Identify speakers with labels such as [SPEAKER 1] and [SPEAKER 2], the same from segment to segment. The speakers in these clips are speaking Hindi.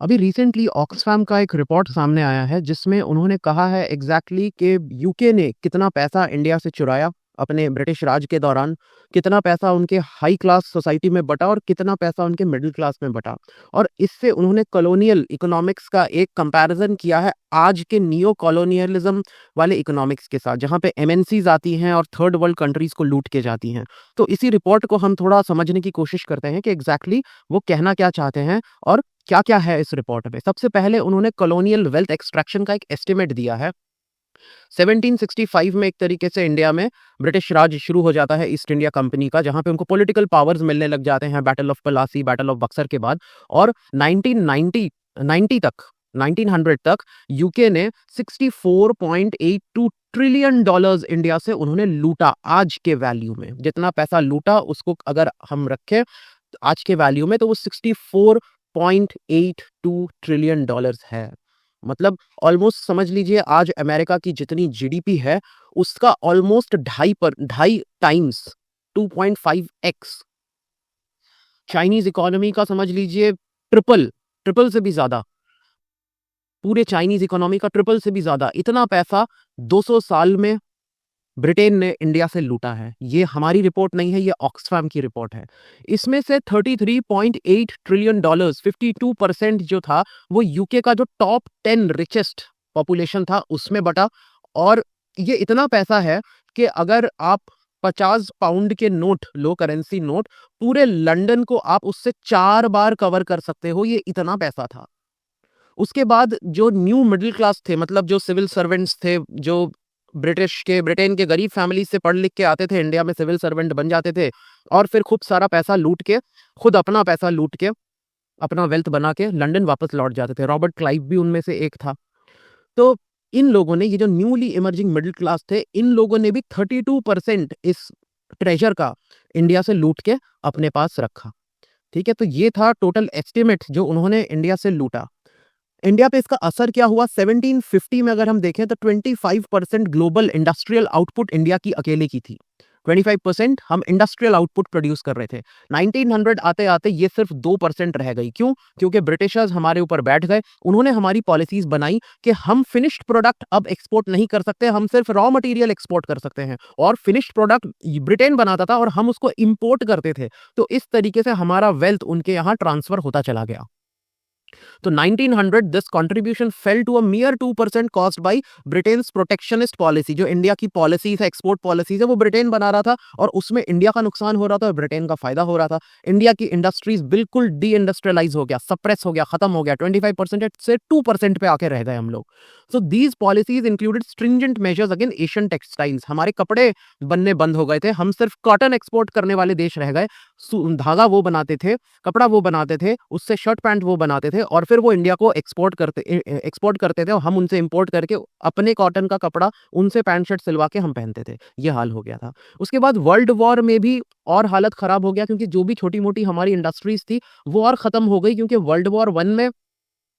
[SPEAKER 1] अभी रिसेंटली ऑक्सफैम का एक रिपोर्ट सामने आया है जिसमें उन्होंने कहा है एग्जैक्टली कि यूके ने कितना पैसा इंडिया से चुराया अपने ब्रिटिश राज के दौरान, कितना पैसा उनके हाई क्लास सोसाइटी में बटा और कितना पैसा उनके मिडिल क्लास में बटा। और इससे उन्होंने कॉलोनियल इकोनॉमिक्स का एक कंपैरिजन किया है आज के नियो कॉलोनियलिज्म वाले इकोनॉमिक्स के साथ, जहां पे एमएनसीज आती हैं और थर्ड वर्ल्ड कंट्रीज को लूट के जाती हैं। तो इसी रिपोर्ट को हम थोड़ा समझने की कोशिश करते हैं कि एग्जैक्टली वो कहना क्या चाहते हैं और क्या-क्या है इस रिपोर्ट में। सबसे पहले उन्होंने कॉलोनियल वेल्थ एक्सट्रैक्शन का एक एस्टिमेट दिया है। 1765 में एक तरीके से इंडिया में ब्रिटिश राज शुरू हो जाता है ईस्ट इंडिया कंपनी का, जहां पे उनको पॉलिटिकल पावर्स मिलने लग जाते हैं battle of Plassey, battle of Buxar के बाद। और 1990 तक 1900 तक यूके ने 64.82 ट्रिलियन डॉलर्स इंडिया से उन्होंने लूटा। आज के वैल्यू में जितना पैसा लूटा उसको अगर हम रखें आज के वैल्यू में, तो वो 64.82 ट्रिलियन डॉलर्स है। मतलब ऑलमोस्ट समझ लीजिए आज अमेरिका की जितनी जीडीपी है उसका ऑलमोस्ट ढाई टाइम्स 2.5x। चाइनीज इकोनॉमी का समझ लीजिए ट्रिपल ट्रिपल से भी ज्यादा, पूरे चाइनीज इकोनॉमी का ट्रिपल से भी ज्यादा। इतना पैसा 200 साल में ब्रिटेन ने इंडिया से लूटा है। ये हमारी रिपोर्ट नहीं है, ये ऑक्सफैम की रिपोर्ट है। इसमें से 33.8 ट्रिलियन डॉलर्स 52% जो था वो यूके का जो टॉप 10 रिचेस्ट पॉपुलेशन था उसमें बटा। और ये इतना पैसा है कि अगर आप 50 पाउंड के नोट, लो करेंसी नोट, पूरे लंदन को आप उससे 4 बार कवर कर सकते हो, ये इतना पैसा था। उसके बाद जो न्यू मिडिल क्लास थे, मतलब जो सिविल सर्वेंट्स थे, जो ब्रिटेन के गरीब फैमिली से पढ़ लिख के आते थे, इंडिया में सिविल सर्वेंट बन जाते थे और फिर खूब सारा पैसा लूट के, खुद अपना पैसा लूट के, अपना वेल्थ बना के लंदन वापस लौट जाते थे। रॉबर्ट क्लाइव भी उनमें से एक था। तो इन लोगों ने, ये जो न्यूली इमर्जिंग मिडिल क्लास थे, इन लोगों ने भी 32% इस ट्रेजर का इंडिया से लूट के अपने पास रखा। ठीक है, तो ये था टोटल एस्टिमेट जो उन्होंने इंडिया से लूटा। इंडिया पे इसका असर क्या हुआ? 1750 में अगर हम देखें तो 25% ग्लोबल इंडस्ट्रियल आउटपुट इंडिया की अकेले की थी। 25% हम इंडस्ट्रियल आउटपुट प्रोड्यूस कर रहे थे। 1900 आते आते ये सिर्फ 2% रह गई। क्यों? क्योंकि ब्रिटिशर्स हमारे ऊपर बैठ गए। उन्होंने हमारी पॉलिसीज बनाई कि हम फिनिश्ड प्रोडक्ट अब एक्सपोर्ट नहीं कर सकते, हम सिर्फ रॉ मटेरियल एक्सपोर्ट कर सकते हैं। और फिनिश्ड प्रोडक्ट ब्रिटेन बनाता था और हम उसको इंपोर्ट करते थे। तो इस तरीके से हमारा वेल्थ उनके यहाँ ट्रांसफर होता चला गया। तो 1900 this contribution fell to a mere 2% caused by Britain's protectionist policy। जो इंडिया की पॉलिसीज है, एक्सपोर्ट पॉलिसीज है, वो ब्रिटेन बना रहा था और उसमें इंडिया का नुकसान हो रहा था और ब्रिटेन का फायदा हो रहा था। इंडिया की इंडस्ट्रीज बिल्कुल डी इंडस्ट्रियलाइज हो गया, सप्रेस हो गया, खत्म हो गया। 25% से 2% पे आके रह गए हम लोग। So these policies included stringent measures against Asian textiles. हमारे कपड़े बनने बंद हो गए थे, हम सिर्फ कॉटन एक्सपोर्ट करने वाले देश रह गए। धागा वो बनाते थे, कपड़ा वो बनाते थे, उससे शर्ट पैंट वो बनाते थे और फिर वो इंडिया को एक्सपोर्ट करते थे और हम उनसे इंपोर्ट करके अपने कॉटन का कपड़ा उनसे पैंट शर्ट सिलवा के हम पहनते थे। ये हाल हो गया था। उसके बाद वर्ल्ड वॉर में भी और हालत खराब हो गया, क्योंकि जो भी छोटी मोटी हमारी इंडस्ट्रीज थी वो और खत्म हो गई, क्योंकि वर्ल्ड वॉर 1 में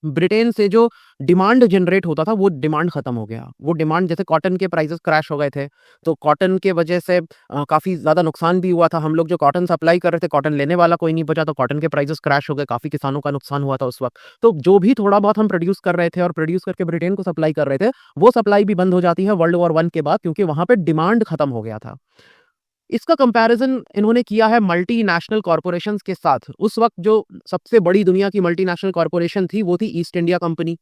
[SPEAKER 1] ब्रिटेन से जो डिमांड जनरेट होता था वो डिमांड खत्म हो गया। वो डिमांड, जैसे कॉटन के प्राइसेस क्रैश हो गए थे, तो कॉटन के वजह से काफ़ी ज़्यादा नुकसान भी हुआ था। हम लोग जो कॉटन सप्लाई कर रहे थे, कॉटन लेने वाला कोई नहीं बचा, तो कॉटन के प्राइसेस क्रैश हो गए, काफ़ी किसानों का नुकसान हुआ था उस वक्त। तो जो भी थोड़ा बहुत हम प्रोड्यूस कर रहे थे और प्रोड्यूस करके ब्रिटेन को सप्लाई कर रहे थे, वो सप्लाई भी बंद हो जाती है वर्ल्ड वॉर 1 के बाद, क्योंकि वहाँ पे डिमांड खत्म हो गया था। इसका कंपैरिजन इन्होंने किया है मल्टीनेशनल कॉर्पोरेशंस के साथ। उस वक्त जो सबसे बड़ी दुनिया की मल्टीनेशनल कॉर्पोरेशन थी वो थी ईस्ट इंडिया कंपनी।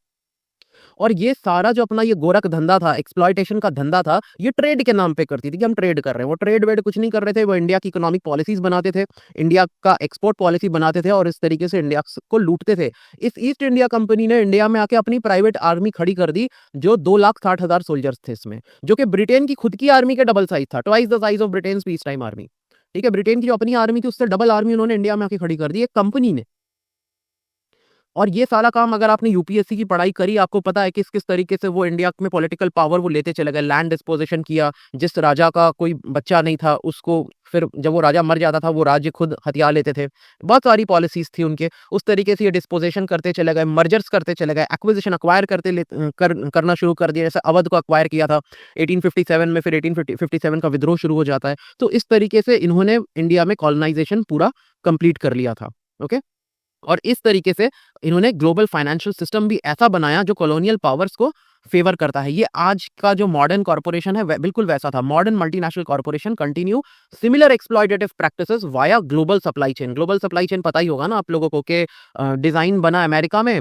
[SPEAKER 1] और ये सारा जो अपना ये गोरख धंधा था, एक्सप्लॉयटेशन का धंधा था, ये ट्रेड के नाम पे करती थी कि हम ट्रेड कर रहे हैं। वो ट्रेड वेड कुछ नहीं कर रहे थे, वो इंडिया की इकोनॉमिक पॉलिसीज बनाते थे, इंडिया का एक्सपोर्ट पॉलिसी बनाते थे और इस तरीके से इंडिया को लूटते थे। इस ईस्ट इंडिया कंपनी ने इंडिया में आके अपनी प्राइवेट आर्मी खड़ी कर दी, जो 2,60,000 सोल्जर्स थे इसमें, जो कि ब्रिटेन की खुद की आर्मी के डबल साइज था, twice the size of Britain peace time army. ठीक है, ब्रिटेन की जो अपनी आर्मी थी उससे डबल आर्मी उन्होंने इंडिया में आके खड़ी कर दी एक कंपनी ने। और ये सारा काम अगर आपने यूपीएससी की पढ़ाई करी, आपको पता है किस किस तरीके से वो इंडिया में पॉलिटिकल पावर वो लेते चले गए। लैंड डिस्पोजिशन किया, जिस राजा का कोई बच्चा नहीं था उसको, फिर जब वो राजा मर जाता था वो राज्य खुद हथिया लेते थे। बहुत सारी पॉलिसीज थी उनके, उस तरीके से ये डिस्पोजिशन करते चले गए, मर्जर्स करते चले गए, एक्विजिशन अक्वायर करना शुरू कर दिया। जैसे अवध को अक्वायर किया था 1857 में, फिर 1857 का विद्रोह शुरू हो जाता है। तो इस तरीके से इन्होंने इंडिया में कॉलोनाइजेशन पूरा कंप्लीट कर लिया था। ओके, और इस तरीके से इन्होंने ग्लोबल फाइनेंशियल सिस्टम भी ऐसा बनाया जो कॉलोनियल पावर्स को फेवर करता है। ये आज का जो मॉडर्न कॉर्पोरेशन है बिल्कुल वैसा था। Modern multinational corporation continue similar exploitative practices via global supply chain. Global supply chain पता ही होगा ना आप लोगों को कि डिजाइन बना अमेरिका में,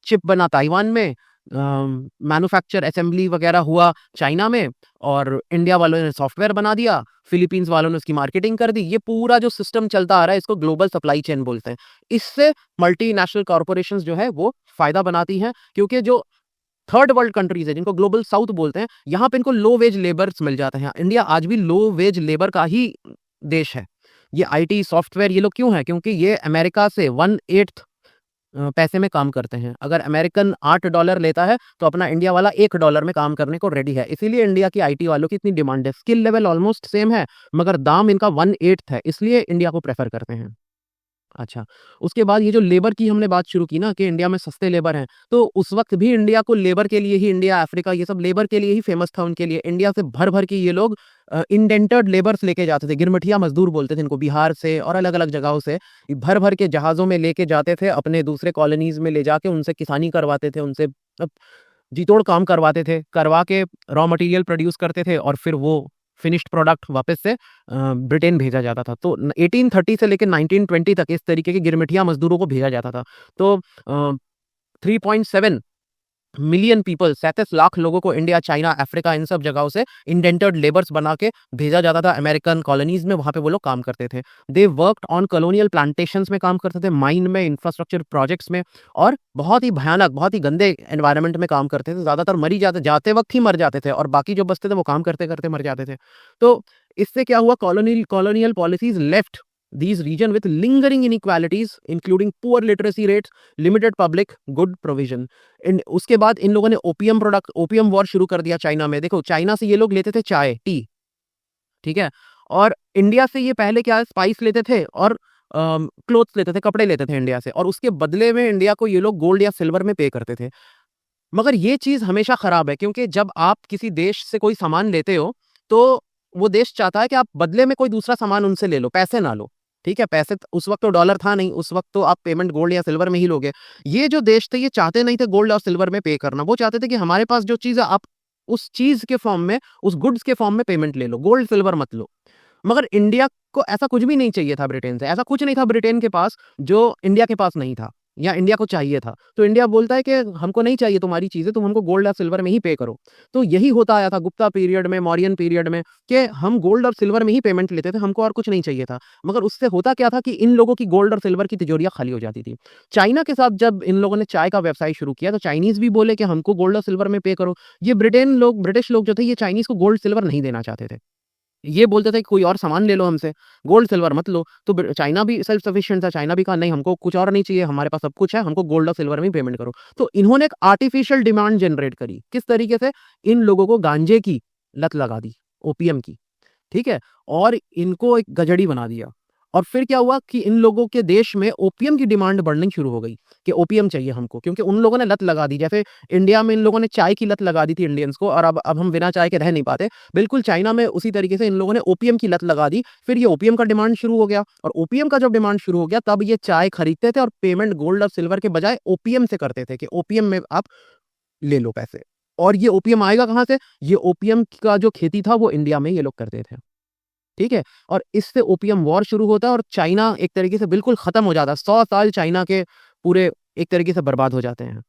[SPEAKER 1] चिप बना ताइवान में, मैन्युफैक्चर असेंबली वगैरह हुआ चाइना में, और इंडिया वालों ने सॉफ्टवेयर बना दिया, फिलीपींस वालों ने उसकी मार्केटिंग कर दी। ये पूरा जो सिस्टम चलता आ रहा है इसको ग्लोबल सप्लाई चेन बोलते हैं। इससे मल्टीनेशनल कॉर्पोरेशंस जो है वो फायदा बनाती हैं, क्योंकि जो थर्ड वर्ल्ड कंट्रीज है जिनको ग्लोबल साउथ बोलते हैं, यहाँ पे इनको लो वेज लेबर्स मिल जाते हैं। इंडिया आज भी लो वेज लेबर का ही देश है। ये आईटी सॉफ्टवेयर ये लोग क्यों है? क्योंकि ये अमेरिका से 1/8 पैसे में काम करते हैं। अगर अमेरिकन $8 लेता है तो अपना इंडिया वाला $1 में काम करने को रेडी है। इसीलिए इंडिया की आईटी वालों की इतनी डिमांड है। स्किल लेवल ऑलमोस्ट सेम है मगर दाम इनका 1/8 है, इसलिए इंडिया को प्रेफर करते हैं। अच्छा, उसके बाद ये जो लेबर की हमने बात शुरू की ना कि इंडिया में सस्ते लेबर हैं, तो उस वक़्त भी इंडिया को लेबर के लिए ही, इंडिया, अफ्रीका ये सब लेबर के लिए ही फेमस था उनके लिए। इंडिया से भर-भर के ये लोग इंडेंटर्ड लेबर्स लेके जाते थे, गिरमिटिया मज़दूर बोलते थे इनको, बिहार से और अलग-अलग जगहों से भर-भर के जहाज़ों में लेके जाते थे, अपने दूसरे कॉलोनीज़ में ले जाके उनसे किसानी करवाते थे, उनसे जी-तोड़ काम करवाते थे, करवा के रॉ मटेरियल प्रोड्यूस करते थे और फिर वो फिनिश्ड प्रोडक्ट वापस से ब्रिटेन भेजा जाता था। तो 1830 से लेके 1920 तक इस तरीके के गिरमिटिया मज़दूरों को भेजा जाता था। तो 3.7 मिलियन पीपल, 37 लाख लोगों को इंडिया, चाइना, अफ्रीका इन सब जगहों से इंडेंटर्ड लेबर्स बना के भेजा जाता था अमेरिकन कॉलोनीज़ में, वहाँ पे वो लोग काम करते थे। They worked on colonial plantations में काम करते थे, माइन में, इंफ्रास्ट्रक्चर प्रोजेक्ट्स में, और बहुत ही भयानक, बहुत ही गंदे एनवायरनमेंट में काम करते थे। ज़्यादातर मर ही जाते वक़्त ही मर जाते थे और बाकी जो बचते थे वो काम करते-करते मर जाते थे। तो इससे क्या हुआ, colonial policies left these region with lingering inequalities including poor literacy rates, limited public good provision। उसके बाद इन लोगों ने ओपियम वॉर शुरू कर दिया चाइना में। देखो, चाइना से ये लोग लेते थे चाय, टी, ठीक है, और इंडिया से ये पहले क्या स्पाइस लेते थे और क्लोथ्स लेते थे, कपड़े लेते थे इंडिया से, और उसके बदले में इंडिया को ये लोग गोल्ड या सिल्वर में पे करते थे। मगर ये चीज़ हमेशा खराब है, क्योंकि जब आप किसी देश से कोई सामान लेते हो तो वो देश चाहता है कि आप बदले में कोई दूसरा सामान उनसे ले लो, पैसे ना लो। ठीक है, पैसे उस वक्त तो डॉलर था नहीं, उस वक्त तो आप पेमेंट गोल्ड या सिल्वर में ही लोगे। ये जो देश थे ये चाहते नहीं थे गोल्ड और सिल्वर में पे करना, वो चाहते थे कि हमारे पास जो चीज़ है आप उस चीज़ के फॉर्म में, उस गुड्स के फॉर्म में पेमेंट ले लो, गोल्ड सिल्वर मत लो। मगर इंडिया को ऐसा कुछ भी नहीं चाहिए था ब्रिटेन से, ऐसा कुछ नहीं था ब्रिटेन के पास जो इंडिया के पास नहीं था या इंडिया को चाहिए था। तो इंडिया बोलता है कि हमको नहीं चाहिए तुम्हारी चीज़ें, तुम हमको गोल्ड और सिल्वर में ही पे करो। तो यही होता आया था गुप्ता पीरियड में, मौर्यन पीरियड में, कि हम गोल्ड और सिल्वर में ही पेमेंट लेते थे, हमको और कुछ नहीं चाहिए था। मगर उससे होता क्या था कि इन लोगों की गोल्ड और सिल्वर की तिजोरियाँ खाली हो जाती थी। चाइना के साथ जब इन लोगों ने चाय का व्यवसाय शुरू किया तो चाइनीज़ भी बोले कि हमको गोल्ड और सिल्वर में पे करो। ये ब्रिटिश लोग जो थे ये चाइनीज़ को गोल्ड सिल्वर नहीं देना चाहते थे। ये बोलते थे कि कोई और सामान ले लो हमसे, गोल्ड सिल्वर मत लो। तो चाइना भी सेल्फ सफिशिएंट था, चाइना भी कहा नहीं हमको कुछ और नहीं चाहिए, हमारे पास सब कुछ है, हमको गोल्ड और सिल्वर में ही पेमेंट करो। तो इन्होंने एक आर्टिफिशियल डिमांड जनरेट करी। किस तरीके से? इन लोगों को गांजे की लत लगा दी, ओपियम की, ठीक है? और इनको एक गजड़ी बना दिया। और फिर क्या हुआ कि इन लोगों के देश में ओपियम की डिमांड बढ़नी शुरू हो गई कि ओपियम चाहिए हमको, क्योंकि उन लोगों ने लत लगा दी। जैसे इंडिया में इन लोगों ने चाय की लत लगा दी थी इंडियंस को, और अब हम बिना चाय के रह नहीं पाते। बिल्कुल चाइना में उसी तरीके से इन लोगों ने ओपियम की लत लगा दी। फिर ये ओपियम का डिमांड शुरू हो गया, और ओपियम का जब डिमांड शुरू हो गया तब ये चाय खरीदते थे और पेमेंट गोल्ड और सिल्वर के बजाय ओपियम से करते थे कि ओपियम में आप ले लो पैसे। और ये ओपियम आएगा कहाँ से? ये ओपियम का जो खेती था वो इंडिया में ये लोग करते थे, ठीक है? और इससे ओपियम वॉर शुरू होता है और चाइना एक तरीके से बिल्कुल खत्म हो जाता है। 100 साल चाइना के पूरे एक तरीके से बर्बाद हो जाते हैं।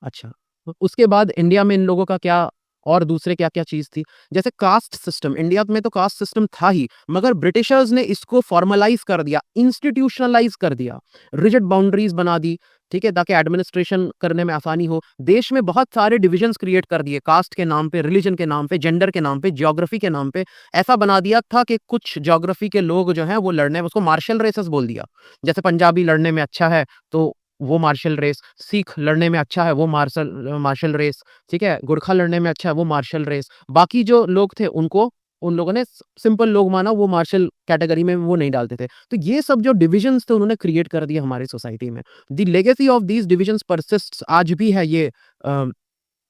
[SPEAKER 1] अच्छा, तो उसके बाद इंडिया में इन लोगों का क्या और दूसरे क्या-क्या चीज़ थी? जैसे कास्ट सिस्टम, इंडिया में तो कास्ट सिस्टम था ही, मगर ब्रिटिशर्स ने इसको फॉर्मलाइज़ कर दिया, इंस्टीट्यूशनलाइज़ कर दिया, रिजिड बाउंड्रीज़ बना दी, ठीक है? ताकि एडमिनिस्ट्रेशन करने में आसानी हो। देश में बहुत सारे डिविजन्स क्रिएट कर दिए, कास्ट के नाम पे, रिलिजन के नाम पे, जेंडर के नाम पे, ज्योग्राफी के नाम पे। ऐसा बना दिया था कि कुछ ज्योग्राफी के लोग जो हैं वो लड़ने में, उसको मार्शल रेसेस बोल दिया। जैसे पंजाबी लड़ने में अच्छा है तो वो मार्शल रेस, सिख लड़ने में अच्छा है वो मार्शल रेस, ठीक है? गुरखा लड़ने में अच्छा है वो मार्शल रेस। बाकी जो लोग थे उनको उन लोगों ने सिंपल लोग माना, वो मार्शल कैटेगरी में वो नहीं डालते थे। तो ये सब जो डिविजन्स थे उन्होंने क्रिएट कर दिए हमारी सोसाइटी में। The legacy of these divisions persists, आज भी है ये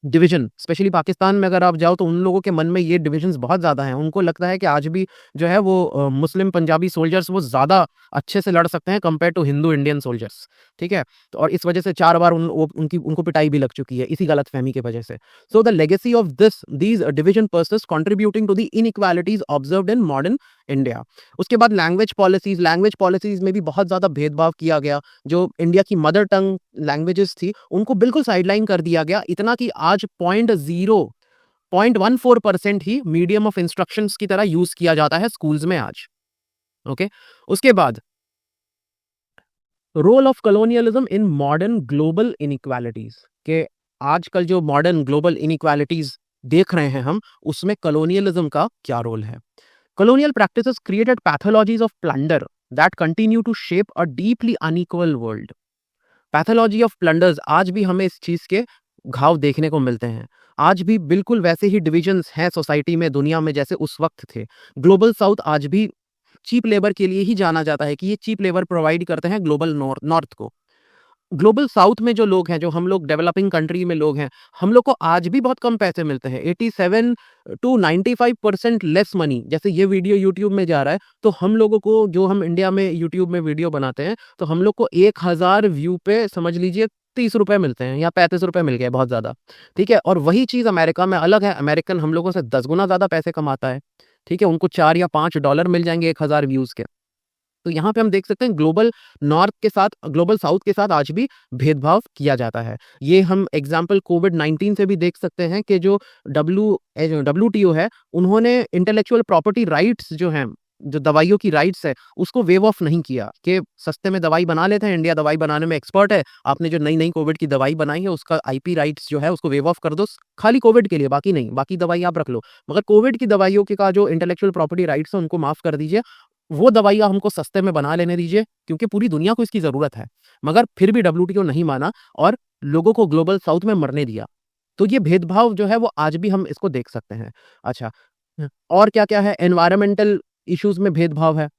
[SPEAKER 1] डिवीज़न, स्पेशली पाकिस्तान में अगर आप जाओ तो उन लोगों के मन में ये डिविज़न्स बहुत ज़्यादा हैं। उनको लगता है कि आज भी जो है वो मुस्लिम पंजाबी सोल्जर्स वो ज़्यादा अच्छे से लड़ सकते हैं compare to Hindu Indian soldiers, ठीक है? तो और इस वजह से 4 बार उनको पिटाई भी लग चुकी है, इसी गलतफ़हमी की वजह से। So the legacy of these division persist contributing to the inequalities observed in modern India. उसके बाद लैंग्वेज पॉलिसीज़ में भी बहुत ज़्यादा भेदभाव किया गया। जो इंडिया की मदर टंग लैंग्वेजेस थी, उनको बिल्कुल साइडलाइन कर दिया गया। इतना कि आज 0.14% ही मीडियम ऑफ इंस्ट्रक्शंस की तरह यूज़ किया जाता है स्कूल्स में आज, ओके? उसके बाद role of colonialism in modern global inequalities के आजकल जो मॉडर्न ग्लोबल इनइक्वालिटीज़ देख रहे हैं हम, उसमें कॉलोनियलिज्म का क्या रोल है? Colonial practices created pathologies of plunder that continue to shape a deeply unequal world. Pathology of plunders आज भी हमें इस चीज़ के घाव देखने को मिलते हैं। आज भी बिल्कुल वैसे ही डिविजन्स हैं सोसाइटी में, दुनिया में जैसे उस वक़्त थे। ग्लोबल साउथ आज भी चीप लेबर के लिए ही जाना जाता है कि ये चीप लेबर प्रोवाइड करते हैं ग्लोबल नॉर्थ को। ग्लोबल साउथ में जो लोग हैं, जो हम लोग डेवलपिंग कंट्री में लोग हैं, हम लोग को आज भी बहुत कम पैसे मिलते हैं। 87 टू 95% लेस मनी। जैसे ये वीडियो यूट्यूब में जा रहा है, तो हम लोगों को, जो हम इंडिया में यूट्यूब में वीडियो बनाते हैं, तो हम लोग को 1000 व्यू पे समझ लीजिए 30 रुपए मिलते हैं या 35 रुपए मिल गए, बहुत ज़्यादा, ठीक है? और वही चीज़ अमेरिका में अलग है। अमेरिकन हम लोगों से 10 गुना ज़्यादा पैसे कमाता है, ठीक है? उनको 4 या $5 मिल जाएँगे 1000 व्यूज़ के। तो यहाँ पे हम देख सकते हैं ग्लोबल साउथ के साथ आज भी भेदभाव किया जाता है। ये हम एग्जाम्पल कोविड-19 से भी देख सकते हैं कि जो डब्ल्यूटीओ है, उन्होंने इंटेलेक्चुअल प्रॉपर्टी राइट्स जो हैं, जो दवाइयों की राइट्स है, उसको वेव ऑफ नहीं किया कि सस्ते में दवाई बना लेते हैं, इंडिया दवाई बनाने में एक्सपर्ट है, आपने जो नई-नई कोविड की दवाई बनाई है, उसका आईपी राइट्स जो है उसको वेव ऑफ कर दो, खाली कोविड के लिए, बाकी नहीं, बाकी दवाई आप रख लो। मगर कोविड की दवाइयों के का जो इंटेलेक्चुअल प्रॉपर्टी राइट्स है, उनको माफ़ कर दीजिए। वो दवाइयाँ हमको सस्ते में बना लेने दीजिए, क्योंकि पूरी दुनिया को इसकी ज़रूरत है। मगर फिर भी डब्ल्यूटीओ नहीं माना और लोगों को ग्लोबल साउथ में मरने दिया। तो ये भेदभाव जो है वो आज भी हम इसको देख सकते हैं। अच्छा, और क्या-क्या है? एनवायरमेंटल इश्यूज़ में भेदभाव है।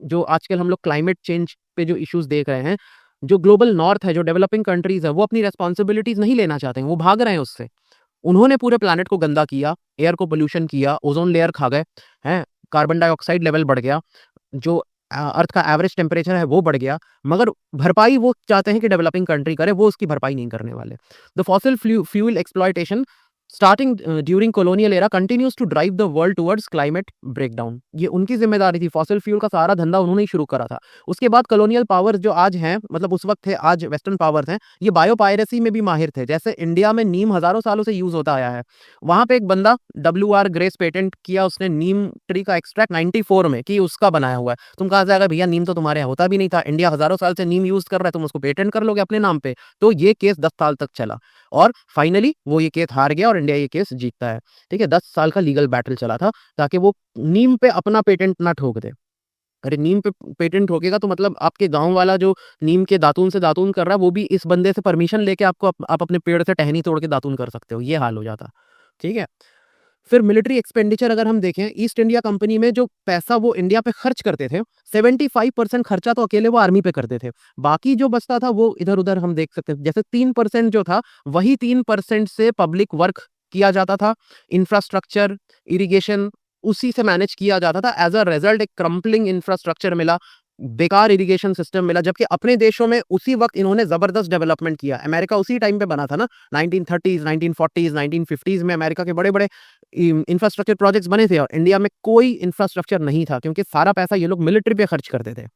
[SPEAKER 1] जो आजकल हम लोग क्लाइमेट चेंज पे जो इश्यूज़ देख रहे हैं, जो ग्लोबल नॉर्थ है, जो डेवलपिंग कंट्रीज़ है, वो अपनी रिस्पॉन्सिबिलिटीज़ नहीं लेना चाहते हैं, वो भाग रहे हैं उससे। उन्होंने पूरे प्लैनेट को गंदा किया, एयर को पॉल्यूशन किया, ओज़ोन लेयर खा गए, हैं? कार्बन डाइऑक्साइड लेवल बढ़ गया, जो अर्थ का एवरेज टेम्परेचर है वो बढ़ गया, मगर भरपाई वो चाहते हैं कि डेवलपिंग कंट्री करे, वो उसकी भरपाई नहीं करने वाले। The fossil fuel exploitation starting during colonial era continues to drive the world towards climate breakdown. ये उनकी जिम्मेदारी थी, फॉसिल फ्यूल का सारा धंधा उन्होंने ही शुरू करा था। उसके बाद कॉलोनियल पावर्स जो आज हैं, मतलब उस वक्त थे, आज वेस्टर्न पावर्स हैं, ये बायो पायरेसी में भी माहिर थे। जैसे इंडिया में नीम हज़ारों सालों से यूज़ होता आया है, वहाँ पे एक बंदा WR ग्रेस पेटेंट किया उसने नीम ट्री का एक्सट्रैक्ट 94 में, कि उसका बनाया हुआ है। तुम कहा जाएगा भैया नीम तो तुम्हारे यहाँ होता भी नहीं था, इंडिया हज़ारों साल से नीम यूज़ कर रहा है, तुम उसको पेटेंट कर लोगे अपने नाम पे। तो ये केस 10 साल तक चला और फाइनली वो ये केस हार गया और इंडिया ये केस जीतता है, ठीक है? 10 साल का लीगल बैटल चला था ताकि वो नीम पे अपना पेटेंट ना ठोक दे। अरे नीम पे पेटेंट ठोकेगा तो मतलब आपके गाँव वाला जो नीम के दातून से दातून कर रहा है, वो भी इस बंदे से परमिशन लेके आपको आप अपने पेड़ से टहनी तोड़ के दातून कर सकते हो, ये हाल हो जाता, ठीक है? फिर मिलिट्री एक्सपेंडिचर अगर हम देखें, ईस्ट इंडिया कंपनी में जो पैसा वो इंडिया पे खर्च करते थे, 75% खर्चा तो अकेले वो आर्मी पे करते थे। बाकी जो बचता था वो इधर-उधर हम देख सकते हैं। जैसे 3% जो था, वही 3% से पब्लिक वर्क किया जाता था, इंफ्रास्ट्रक्चर, इरिगेशन उसी से मैनेज किया जाता था। एज़ अ रिजल्ट एक क्रम्पलिंग इंफ्रास्ट्रक्चर मिला, बेकार इरिगेशन सिस्टम मिला, जबकि अपने देशों में उसी वक़्त इन्होंने ज़बरदस्त डेवलपमेंट किया। अमेरिका उसी टाइम पे बना था ना, 1930s, 1940s, 1950s में अमेरिका के बड़े-बड़े इंफ्रास्ट्रक्चर प्रोजेक्ट्स बने थे और इंडिया में कोई इंफ्रास्ट्रक्चर नहीं था, क्योंकि सारा पैसा ये लोग मिलिट्री पे खर्च करते थे।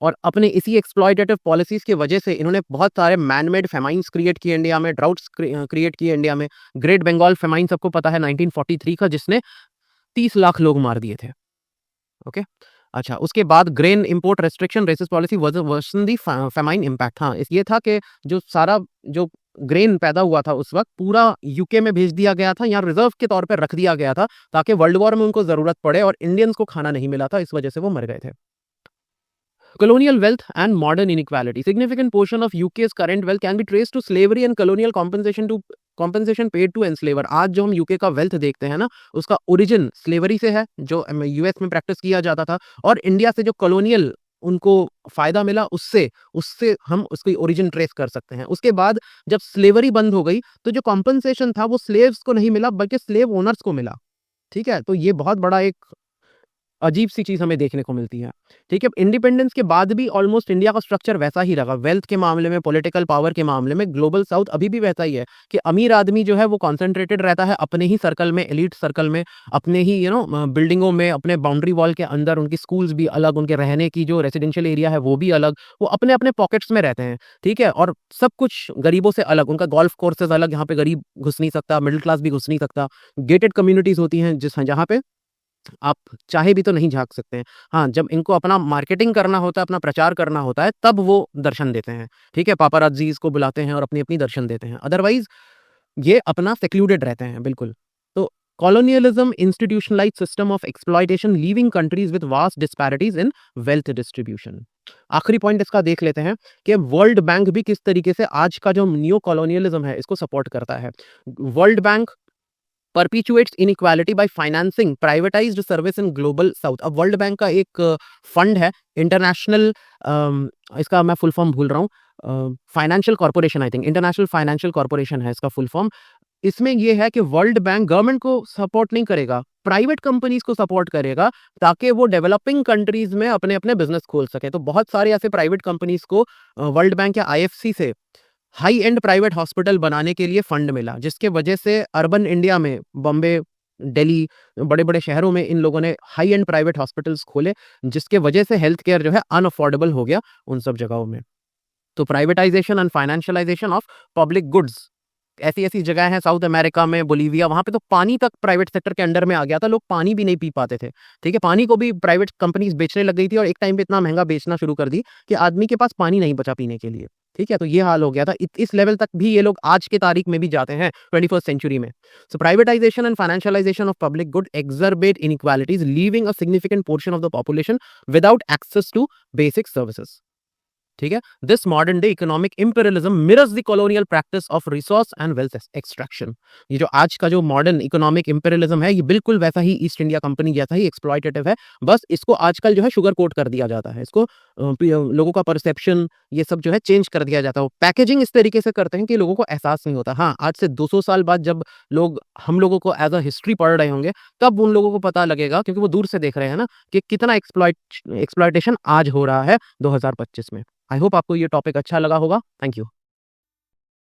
[SPEAKER 1] और अपने इसी एक्सप्लॉयटेटिव पॉलिसीज़ की वजह से इन्होंने बहुत सारे मैन मेड फेमाइन्स क्रिएट किए इंडिया में, ड्राउट्स क्रिएट किए इंडिया में। ग्रेट बंगाल फेमाइन सबको पता है 1943 का, जिसने 30 लाख लोग मार दिए थे। ओके? अच्छा, उसके बाद grain import restriction raises policy versus the famine impact. हाँ, ये था कि जो सारा जो ग्रेन पैदा हुआ था उस वक़्त, पूरा यूके में भेज दिया गया था, यहाँ रिज़र्व के तौर पे रख दिया गया था, ताकि वर्ल्ड वॉर में उनको ज़रूरत पड़े और इंडियंस को खाना नहीं मिला था, इस वजह से वो मर गए थे। Colonial wealth and modern inequality. Significant portion of UK's current wealth can be traced to slavery and colonial compensation paid to enslaver. आज जो हम यूके का वेल्थ देखते हैं ना, उसका ओरिजिन स्लेवरी से है, जो यूएस में प्रैक्टिस किया जाता था, और इंडिया से जो कॉलोनियल उनको फ़ायदा मिला उससे उससे हम उसकी ओरिजिन ट्रेस कर सकते हैं। उसके बाद जब स्लेवरी बंद हो गई, तो जो कॉम्पेंसेशन था वो स्लेव्स को नहीं मिला बल्कि स्लेव ओनर्स को मिला। ठीक है? तो ये बहुत बड़ा एक अजीब-सी चीज़ हमें देखने को मिलती है। ठीक है? इंडिपेंडेंस के बाद भी ऑलमोस्ट इंडिया का स्ट्रक्चर वैसा ही रहा। वेल्थ के मामले में, पॉलिटिकल पावर के मामले में ग्लोबल साउथ अभी भी वैसा ही है कि अमीर आदमी जो है वो कॉन्सन्ट्रेटेड रहता है अपने ही सर्कल में, एलीट सर्कल में, अपने ही बिल्डिंगों में, अपने बाउंड्री वॉल के अंदर। उनकी स्कूल्स भी अलग, उनके रहने की जो रेसिडेंशियल एरिया है वो भी अलग। वो अपने-अपने पॉकेट्स में रहते हैं। ठीक है? और सब कुछ गरीबों से अलग। उनका गोल्फ कोर्सेज़ अलग, यहाँ पे गरीब घुस नहीं सकता, मिडल क्लास भी घुस नहीं सकता। गेटेड कम्युनिटीज़ होती हैं जहाँ पे आप चाहे भी तो नहीं झाँक सकते हैं। हाँ, जब इनको अपना मार्केटिंग करना होता है, अपना प्रचार करना होता है, तब वो दर्शन देते हैं। ठीक है? पापाराज़ीज़ को बुलाते हैं और अपनी-अपनी दर्शन देते हैं। अदरवाइज़ ये अपना सेक्लूडेड रहते हैं, बिल्कुल। तो colonialism institutionalized system of exploitation leaving countries with vast disparities in wealth distribution। आखिरी पॉइंट इसका देख लेते हैं कि वर्ल्ड बैंक भी किस तरीके से आज का जो नियो कॉलोनियलिज्म है, इसको सपोर्ट करता है। World Bank perpetuates inequality by financing privatised service in Global South. अब वर्ल्ड बैंक का एक फंड है इंटरनेशनल, इसका मैं फुल फॉर्म भूल रहा हूँ, financial corporation, I think international financial corporation है इसका फुल फॉर्म। इसमें ये है कि वर्ल्ड बैंक गवर्नमेंट को सपोर्ट नहीं करेगा, प्राइवेट कंपनीज को सपोर्ट करेगा ताकि वो डेवलपिंग कंट्रीज में अपने अपने बिजनेस खोल सके। तो बहुत सारे ऐसे प्राइवेट कंपनीज को वर्ल्ड बैंक या आईएफसी से हाई एंड प्राइवेट हॉस्पिटल बनाने के लिए फंड मिला, जिसके वजह से अर्बन इंडिया में बॉम्बे, दिल्ली, बड़े-बड़े शहरों में इन लोगों ने हाई एंड प्राइवेट हॉस्पिटल्स खोले, जिसके वजह से हेल्थ केयर जो है अनअफोर्डेबल हो गया उन सब जगहों में। तो privatisation and financialisation of public goods, ऐसी-ऐसी जगह हैं साउथ अमेरिका में, बोलिविया, वहाँ पे तो पानी तक प्राइवेट सेक्टर के अंडर में आ गया था, लोग पानी भी नहीं पी पाते थे। ठीक है? पानी को भी प्राइवेट कंपनीज़ बेचने लग गई थी और एक टाइम पे इतना महँगा बेचना शुरू कर दी कि आदमी के पास पानी नहीं बचा पीने के लिए। ठीक है? तो ये हाल हो गया था। इस लेवल तक भी ये लोग आज के तारीख में भी जाते हैं 21st सेंचुरी में। So privatisation and financialisation of public good exacerbate inequalities, leaving a significant portion of the population without access to basic services. ठीक है? This modern day economic imperialism mirrors the colonial practice of resource and wealth extraction. ये जो आज का जो मॉडर्न इकोनॉमिक इंपीरियलिज्म है, ये बिल्कुल वैसा ही ईस्ट इंडिया कंपनी जैसा ही एक्सप्लॉयटेटिव है। बस इसको आजकल जो है शुगर कोट कर दिया जाता है। इसको लोगों का परसेप्शन ये सब जो है चेंज कर दिया जाता है। पैकेजिंग इस तरीके से करते हैं कि लोगों को एहसास नहीं होता। हाँ, आज से 200 साल बाद जब लोग हम लोगों को एज़ अ हिस्ट्री पढ़ रहे होंगे, तब उन लोगों को पता लगेगा, क्योंकि वो दूर से देख रहे हैं ना, कि कितना एक्सप्लॉइटेशन आज हो रहा है 2025 में। आई होप आपको ये टॉपिक अच्छा लगा होगा। Thank you.